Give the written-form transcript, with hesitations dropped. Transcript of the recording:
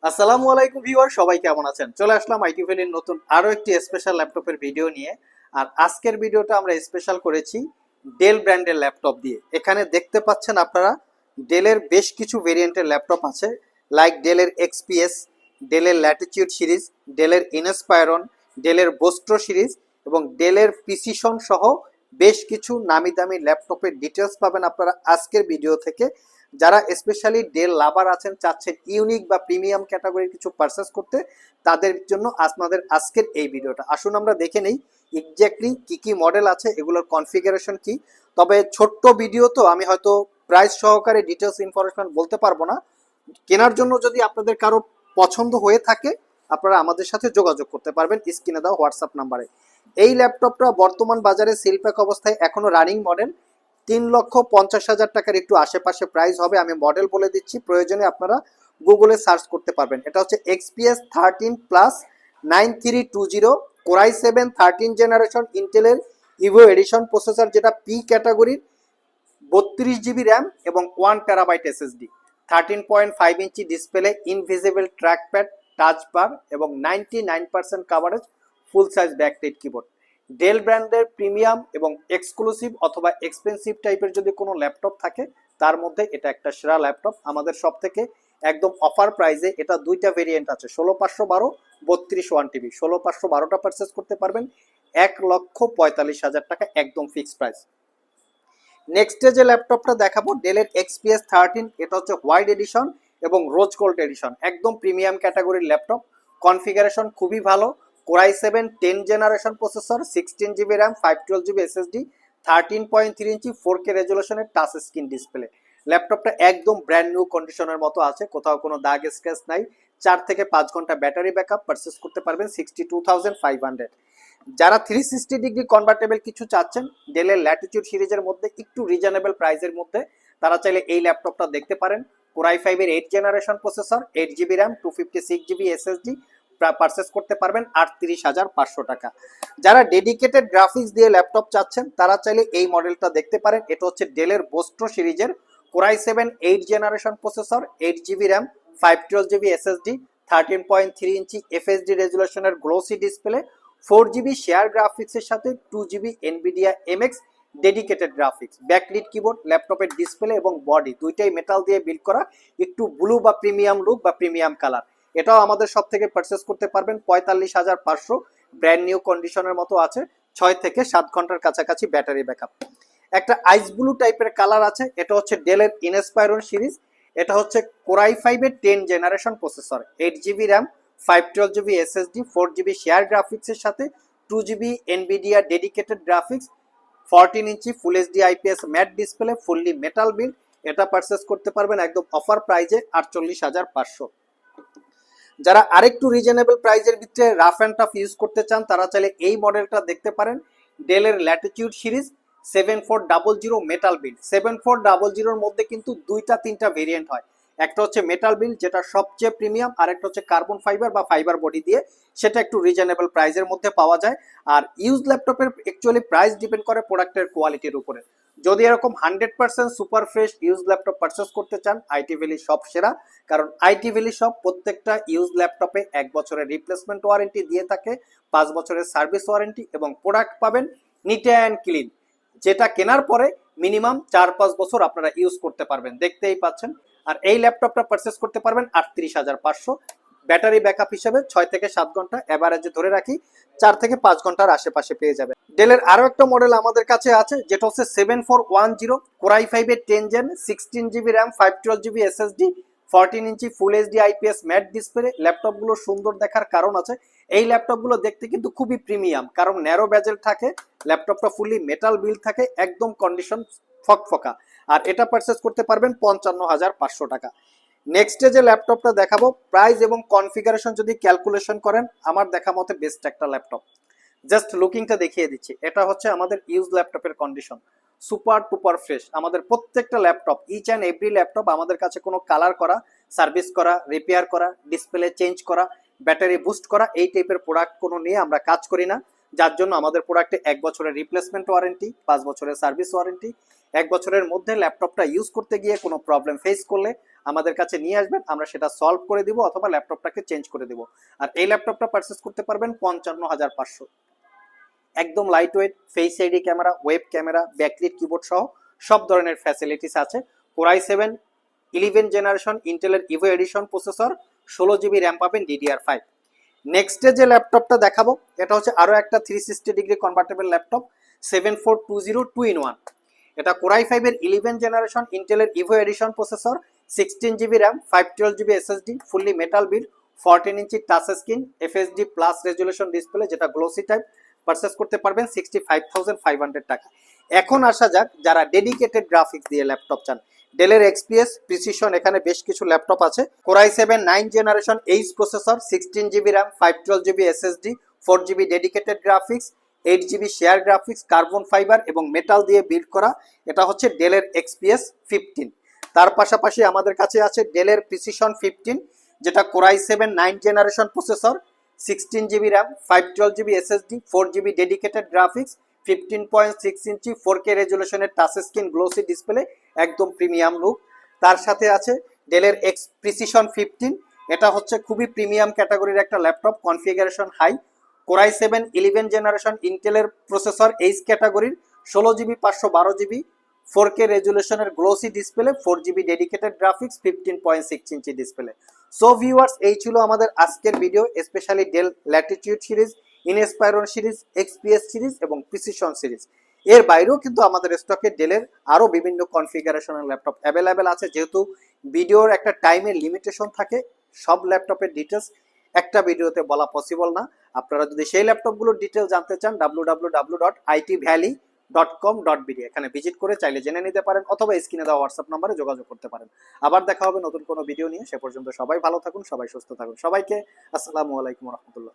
আসসালামু আলাইকুম ভিউয়ার, সবাই কেমন আছেন? চলে আসলাম আইটি ভ্যালির নতুন আরো একটি স্পেশাল ল্যাপটপের ভিডিও নিয়ে। আর আজকের ভিডিওটা আমরা স্পেশাল করেছি ডেল ব্র্যান্ডের ল্যাপটপ দিয়ে। এখানে দেখতে পাচ্ছেন আপনারা ডেলের বেশ কিছু ভেরিয়েন্টের ল্যাপটপ আছে, লাইক ডেলের এক্সপিএস, ডেলের ল্যাটিটিউড সিরিজ, ডেলের ইনস্পায়রন, ডেলের বোস্ট্রো সিরিজ এবং ডেলের প্রিসিশন সহ বেশ কিছু নামি দামি ল্যাপটপের ডিটেলস পাবেন আপনারা আজকের ভিডিও থেকে। যারা স্পেশালি ডেল লাভার আছেন, চাচ্ছেন ইউনিক বা প্রিমিয়াম ক্যাটাগরির কিছু পারচেস করতে, তাদের জন্য আপনাদের আজকের এই ভিডিওটা। আসুন আমরা দেখে নেই এক্স্যাক্টলি কি কি মডেল আছে, এগুলোর কনফিগারেশন কি। তবে ছোট্ট ভিডিও তো আমি হয়তো প্রাইস সহকারে ডিটেলস ইনফরমেশন বলতে পারবো না। কেনার জন্য যদি আপনাদের কারো পছন্দ হয়ে থাকে, আপনারা আমাদের সাথে যোগাযোগ করতে পারবেন স্ক্রিনে দেওয়া হোয়াটসঅ্যাপ নাম্বারে। এই ল্যাপটপটা বর্তমান বাজারে সেল প্যাক অবস্থায় এখনো রানিং মডেল, 3,50,000 টাকার একটু আশেপাশে প্রাইস হবে। আমি মডেল বলে দিচ্ছি, প্রয়োজনে আপনারা গুগলে সার্চ করতে পারবেন। এটা হচ্ছে এক্সপিএস 13 প্লাস 9320 কোরাই 7 13 জেনারেশন ইন্টেলের ইভো এডিশন প্রসেসর, যেটা পি ক্যাটাগরির, 32 জিবি র্যাম এবং 1 terabyte SSD, 13.5 inch display, invisible trackpad, touch bar এবং 99% coverage, full size backlight keyboard. Dell ব্র্যান্ডের প্রিমিয়াম এবং এক্সক্লুসিভ অথবা এক্সপেন্সিভ টাইপের যদি কোনো ল্যাপটপ থাকে, তার মধ্যে এটা একটা সেরা ল্যাপটপ। আমাদের সব থেকে একদম অফার প্রাইসে এটা দুইটা ভেরিয়েন্ট আছে, 16,512, 32 1 TB। 16,512টা পারচেস করতে পারবেন 1,45,000 টাকা, একদম ফিক্সড প্রাইস। নেক্সট যে ল্যাপটপটা দেখাবো ডেলের এক্সপিএস 13, এটা হচ্ছে হোয়াইট এডিশন এবং রোজ গোল্ড এডিশন, একদম প্রিমিয়াম ক্যাটাগরির ল্যাপটপ। কনফিগারেশন খুবই ভালো, core i 7 10 generation processor, 16 GB RAM, 512 GB SSD, 13.3 ইঞ্চি 4K রেজুলেশনের টাচ স্ক্রিন ডিসপ্লে। ল্যাপটপটা একদম ব্র্যান্ড নিউ কন্ডিশনের মতো আছে, কোথাও কোনো দাগ স্ক্র্যাচ নাই। 4 থেকে 5 ঘন্টা ব্যাটারি ব্যাকআপ, পারচেস করতে পারবেন 62,500। যারা 360 ডিগ্রি কনভার্টেবল কিছু চাচ্ছেন ডেলের ল্যাটিটিউড সিরিজের মধ্যে একটু রিজনেবল প্রাইসের মধ্যে, তারা চাইলে এই ল্যাপটপটা দেখতে পারেন। Core i 5 8 generation processor, 8 GB RAM, 256 GB SSD, purchase করতে পারবেন 38,500 টাকা। যারা ডেডিকেটেড গ্রাফিক্স দিয়ে ল্যাপটপ চাচ্ছেন, তারা চাইলে এই মডেলটা দেখতে পারেন। এটা হচ্ছে ডেলের বোস্ট্রো সিরিজের core i 7 8 generation processor, 8 GB RAM, 512 GB SSD, 13.3 inch FSD রেজুলেশনের গ্লোসি ডিসপ্লে, 4 জিবি শেয়ার গ্রাফিক্সের সাথে 2 GB Nvidia MX dedicated graphics, backlit keyboard, ল্যাপটপের ডিসপ্লে এবং বডি দুইটাই মেটাল দিয়ে বিল্ড করা, একটু ব্লু বা প্রিমিয়াম লুক বা প্রিমিয়াম কালার। এটাও আমাদের সব থেকে পারচেস করতে পারবেন 45,500, ব্র্যান্ড নিউ কন্ডিশনের মতো আছে, 6 থেকে 7 ঘন্টার কাছাকাছি ব্যাটারি ব্যাকআপ। একটা আইস ব্লু টাইপের কালার আছে, এটা হচ্ছে ডেলের ইনস্পায়রন সিরিজ। এটা হচ্ছে কোরাই 5 এর 10 generation processor, 8 GB RAM, 512 GB SSD, 4 GB share গ্রাফিক্সের সাথে 2 GB Nvidia dedicated graphics, 14 inch full HD IPS matte display, fully metal build. এটা পারচেস করতে পারবেন একদম অফার প্রাইজে 48,500। যারা আরেকটু রিজনেবল প্রাইজের ভিতরে রাফ অ্যান্ড টাফ ইউজ করতে চান, তারা চাইলে এই মডেলটা দেখতে পারেন। ডেলের ল্যাটিটিউড সিরিজ 7400 মেটাল বিল্ড। 7400 মধ্যে কিন্তু 2-3টা ভেরিয়েন্ট হয়, একটা হচ্ছে মেটাল বিল্ড যেটা সবচেয়ে প্রিমিয়াম, আর একটা হচ্ছে কার্বন ফাইবার বা ফাইবার বডি দিয়ে, সেটা একটু রিজনেবল প্রাইসের মধ্যে পাওয়া যায়। আর ইউজ ল্যাপটপের অ্যাকচুয়ালি প্রাইস ডিপেন্ড করে প্রোডাক্টের কোয়ালিটির উপরে। যদি এরকম 100% super fresh use laptop purchase করতে চান, আইটি ভ্যালি শপ সেরা। কারণ আইটি ভ্যালি শপ প্রত্যেকটা ইউজ ল্যাপটপে 1 বছরের রিপ্লেসমেন্ট ওয়ারেন্টি দিয়ে থাকে, 5 বছরের সার্ভিস ওয়ারেন্টি, এবং প্রোডাক্ট পাবেন নিট অ্যান্ড ক্লিন, যেটা কেনার পরে মিনিমাম 4-5 বছর আপনারা ইউজ করতে পারবেন, দেখতেই পাচ্ছেন। আর এই ল্যাপটপটা পারচেস করতে পারবেন 38,500। ব্যাটারি ব্যাকআপ হিসেবে 6 থেকে 7 ঘন্টা, এভারেজে ধরে রাখি 4 থেকে 5 ঘন্টার আশেপাশে পেয়ে যাবে। ডেলের আরো একটা মডেল আমাদের কাছে আছে, যেটা হচ্ছে 7410 কোরাই 5 এর 10 gen, 16 GB RAM, 512 GB SSD, 14 inch full HD IPS matte display. ল্যাপটপগুলো সুন্দর দেখার কারণ আছে, এই ল্যাপটপগুলো দেখতে কিন্তু খুবই প্রিমিয়াম, কারণ ন্যারো ব্যাজেল থাকে, ল্যাপটপটা ফুললি মেটাল বিল্ড থাকে, একদম কন্ডিশন ফকফকা। আর এটা পারচেস করতে পারবেন 55,500 টাকা। নেক্সট যে ল্যাপটপটা দেখাবো, প্রাইস এবং কনফিগারেশন যদি ক্যালকুলেশন করেন, আমার দেখা মতে বেস্ট একটা ল্যাপটপ। জাস্ট লুকিংটা দেখিয়ে দিচ্ছি, এটা হচ্ছে আমাদের ইউজ ল্যাপটপের কন্ডিশন, সুপার টুপার ফ্রেশ। আমাদের প্রত্যেকটা laptop, each and every laptop আমাদের কাছে কোনো কালার করা, সার্ভিস করা, রিপেয়ার করা, ডিসপ্লে চেঞ্জ করা, ব্যাটারি বুস্ট করা, এই টাইপের প্রোডাক্ট কোনো নিয়ে আমরা কাজ করি না। যার জন্য আমাদের প্রোডাক্টে 1 বছরের রিপ্লেসমেন্ট ওয়ারেন্টি, 5 বছরের সার্ভিস ওয়ারেন্টি। 1 বছরের মধ্যে ল্যাপটপটা ইউজ করতে গিয়ে কোনো প্রবলেম ফেস করলে আমাদের কাছে নিয়ে আসবেন, আমরা সেটা সলভ করে দিব অথবা ল্যাপটপটাকে চেঞ্জ করে দিব। আর এই ল্যাপটপটা পারচেস করতে পারবেন 55,500। একদম light weight, face ID camera, web camera, backlit keyboard সহ সব ধরনের ফ্যাসিলিটিস আছে। কোরাই 7 11 জেনারেশন ইন্টেলের Evo edition processor, 16 GB RAM পাবেন DDR5। নেক্সটে যে ল্যাপটপটা দেখাবো এটা হচ্ছে আরো একটা 360 ডিগ্রি কনভার্টেবল ল্যাপটপ 7420 2-in-1। এটা কোরাই 5 এর 11 জেনারেশন ইন্টেলের Evo edition processor, 16 GB RAM, 512 GB SSD, fully metal build, 14 inch touch screen, FHD plus resolution display যেটা গ্লোসি টাইপ, পারচেস করতে পারবেন 65,500 টাকা। এখন আসা যাক যারা ডেডিকেটেড গ্রাফিক্স দিয়ে ল্যাপটপ চান। ডেলের XPS প্রিসিশন, এখানে বেশ কিছু ল্যাপটপ আছে। Core i 7 9 generation H processor, 16 GB RAM, 512 GB SSD, 4 GB dedicated graphics, 8 GB share graphics, carbon fibre এবং মেটাল দিয়ে বিল্ড করা। এটা হচ্ছে ডেলের XPS 15। তার পাশাপাশি আমাদের কাছে আছে ডেলের প্রিসিশন 15, যেটা core i 7 9 generation processor, 16 GB RAM, 512 GB SSD, 4 GB dedicated graphics, 15.6 inch 4K রেজুলেশনের টাচ স্ক্রিন গ্লোসি ডিসপ্লে, একদম প্রিমিয়াম লুক। তার সাথে আছে ডেলের এক্স প্রিসিশন 15, এটা হচ্ছে খুবই প্রিমিয়াম ক্যাটাগরির একটা laptop, configuration high. Core i 7 11 generation ইন্টেলের প্রসেসর, এইচ ক্যাটাগরির, 16 জিবি 512 জিবি 4K রেজুলেশনের glossy display, 4 GB dedicated graphics, 15.6 inch display. So viewers, এই ছিল আমাদের আজকের video, specially Dell Latitude series, Inspiron series, XPS series এবং প্রিসিশন সিরিজ। এর বাইরেও কিন্তু আমাদের স্টকে ডেলের আরো বিভিন্ন কনফিগারেশনের ল্যাপটপ অ্যাভেলেবেল আছে। যেহেতু ভিডিওর একটা টাইমের লিমিটেশন থাকে, সব ল্যাপটপের ডিটেলস একটা ভিডিওতে বলা পসিবল না। আপনারা যদি সেই ল্যাপটপগুলোর ডিটেল জানতে চান www.itvalley.com.bd এখানে ভিজিট করে চাইলে জেনে নিতে পারেন, অথবা স্ক্রিনে দেওয়া হোয়াটসঅ্যাপ নাম্বারে যোগাযোগ করতে পারেন। আবার দেখা হবে নতুন কোনো ভিডিও নিয়ে। সে পর্যন্ত সবাই ভালো থাকুন, সবাই সুস্থ থাকুন। সবাইকে আসসালামু আলাইকুম রহমতুল্লাহ।